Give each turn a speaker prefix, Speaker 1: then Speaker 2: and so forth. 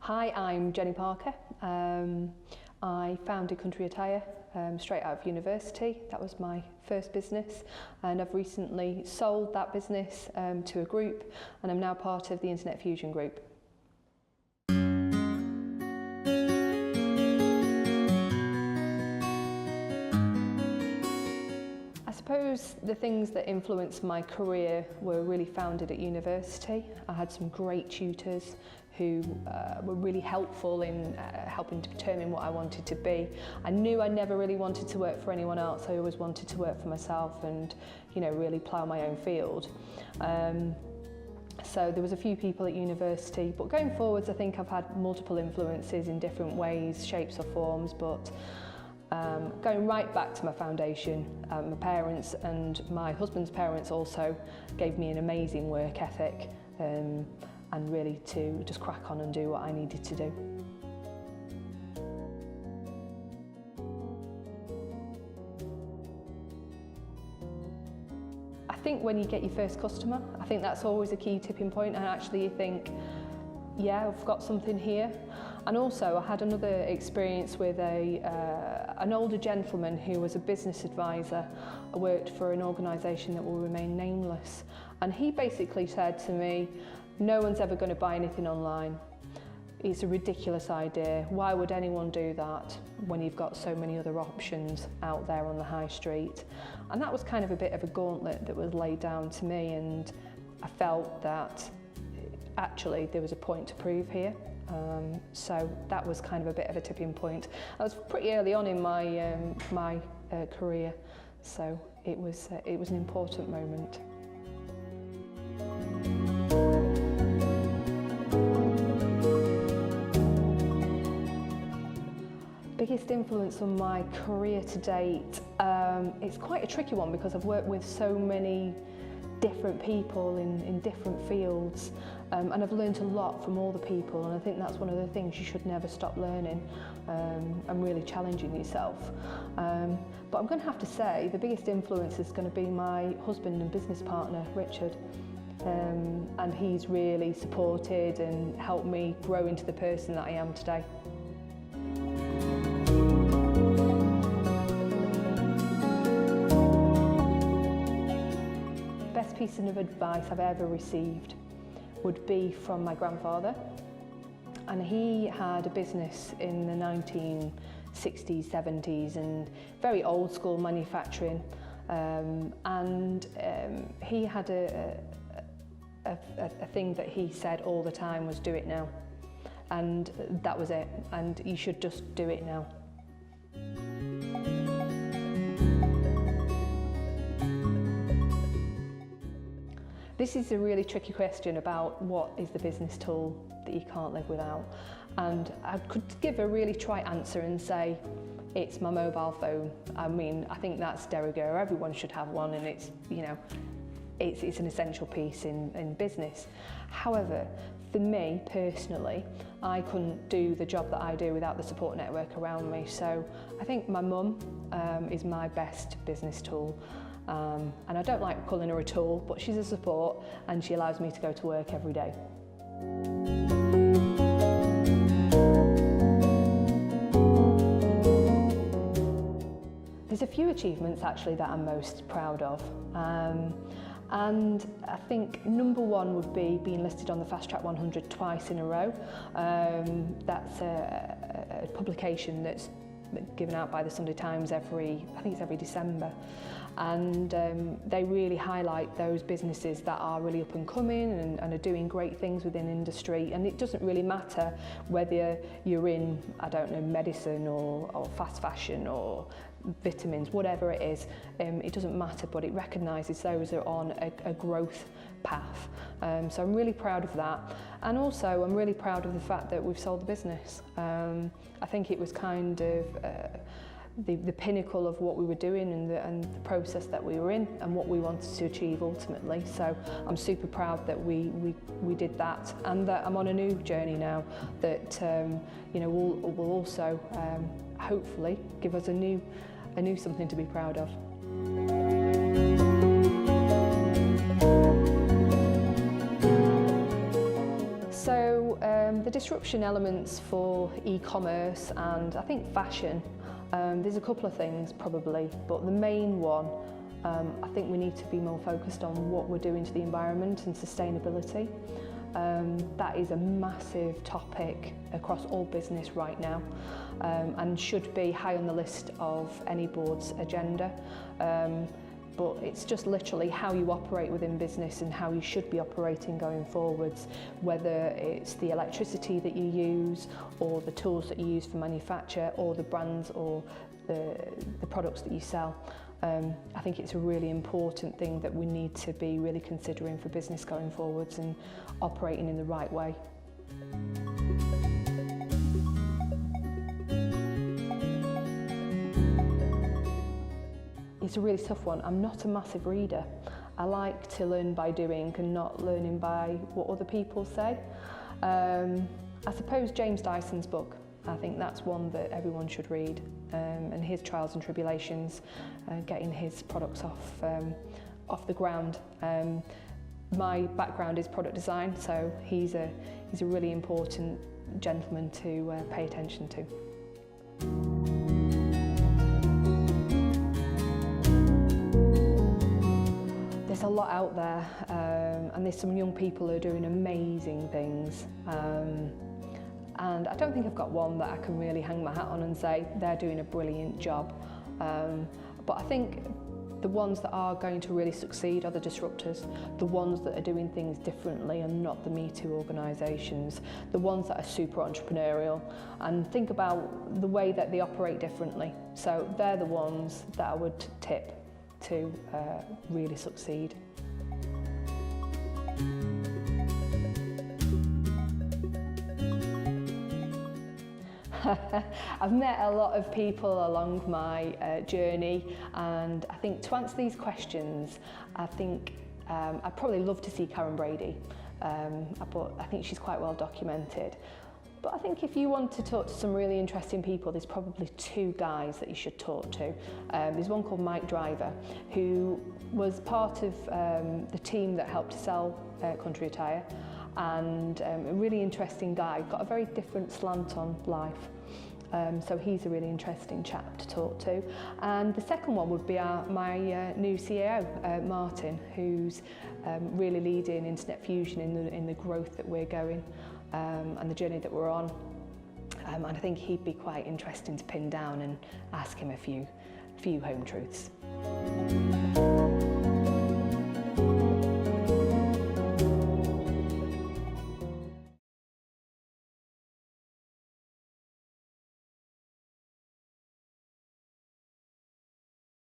Speaker 1: Hi, I'm Jenny Parker. I founded Country Attire straight out of university. That was my first business, and I've recently sold that business to a group, and I'm now part of the Internet Fusion group. I suppose the things that influenced my career were really founded at university. I had some great tutors who were really helpful in helping to determine what I wanted to be. I knew I never really wanted to work for anyone else. I always wanted to work for myself and, really plough my own field. So there was a few people at university, but going forwards I think I've had multiple influences in different ways, shapes or forms, but going right back to my foundation, my parents and my husband's parents also gave me an amazing work ethic and really to just crack on and do what I needed to do. I think when you get your first customer, I think that's always a key tipping point, and actually you think, yeah, I've got something here. And also I had another experience with an older gentleman who was a business advisor. I worked for an organisation that will remain nameless, and he basically said to me, no one's ever going to buy anything online. It's a ridiculous idea. Why would anyone do that when you've got so many other options out there on the high street? And that was kind of a bit of a gauntlet that was laid down to me, and I felt that actually there was a point to prove here. So that was kind of a bit of a tipping point. I was pretty early on in my career, so it was an important moment. Biggest influence on my career to date, it's quite a tricky one because I've worked with so many different people in different fields, and I've learned a lot from all the people, and I think that's one of the things you should never stop learning and really challenging yourself. But I'm going to have to say the biggest influence is going to be my husband and business partner, Richard, and he's really supported and helped me grow into the person that I am today. Best piece of advice I've ever received would be from my grandfather, and he had a business in the 1960s, 70s, and very old school manufacturing, and he had a thing that he said all the time was do it now, and that was it, and you should just do it now. This is a really tricky question about what is the business tool that you can't live without. And I could give a really trite answer and say, it's my mobile phone. I mean, I think that's de rigueur. Everyone should have one, and it's, it's an essential piece in business. However, for me personally, I couldn't do the job that I do without the support network around me. So I think my mum is my best business tool. And I don't like calling her a tool, but she's a support, and she allows me to go to work every day. There's a few achievements actually that I'm most proud of. And I think number one would be being listed on the Fast Track 100 twice in a row. That's a publication that's given out by the Sunday Times every December, and they really highlight those businesses that are really up and coming and are doing great things within industry. And it doesn't really matter whether you're in, I don't know, medicine or fast fashion or vitamins, whatever it is, it doesn't matter, but it recognises those that are on a growth path. So I'm really proud of that, and also I'm really proud of the fact that we've sold the business. I think it was kind of the pinnacle of what we were doing and the process that we were in and what we wanted to achieve ultimately. So I'm super proud that we did that, and that I'm on a new journey now that will also hopefully give us a new something to be proud of. So The disruption elements for e-commerce and I think fashion, there's a couple of things probably, but the main one, I think we need to be more focused on what we're doing to the environment and sustainability. That is a massive topic across all business right now, and should be high on the list of any board's agenda. But it's just literally how you operate within business and how you should be operating going forwards, whether it's the electricity that you use or the tools that you use for manufacture or the brands or the products that you sell. I think it's a really important thing that we need to be really considering for business going forwards and operating in the right way. It's a really tough one. I'm not a massive reader. I like to learn by doing and not learning by what other people say. I suppose James Dyson's book, I think that's one that everyone should read, and his trials and tribulations, getting his products off the ground. My background is product design, so he's a really important gentleman to pay attention to. There's a lot out there, and there's some young people who are doing amazing things. And I don't think I've got one that I can really hang my hat on and say they're doing a brilliant job. But I think the ones that are going to really succeed are the disruptors, the ones that are doing things differently and not the Me Too organisations, the ones that are super entrepreneurial and think about the way that they operate differently. So they're the ones that I would tip to really succeed. I've met a lot of people along my journey, and I think to answer these questions, I think I'd probably love to see Karen Brady, but I think she's quite well documented. But I think if you want to talk to some really interesting people, there's probably two guys that you should talk to. There's one called Mike Driver, who was part of the team that helped to sell Country Attire, and a really interesting guy, got a very different slant on life. So he's a really interesting chap to talk to. And the second one would be my new CEO, Martin, who's really leading Internet Fusion in the growth that we're going and the journey that we're on. And I think he'd be quite interesting to pin down and ask him a few home truths.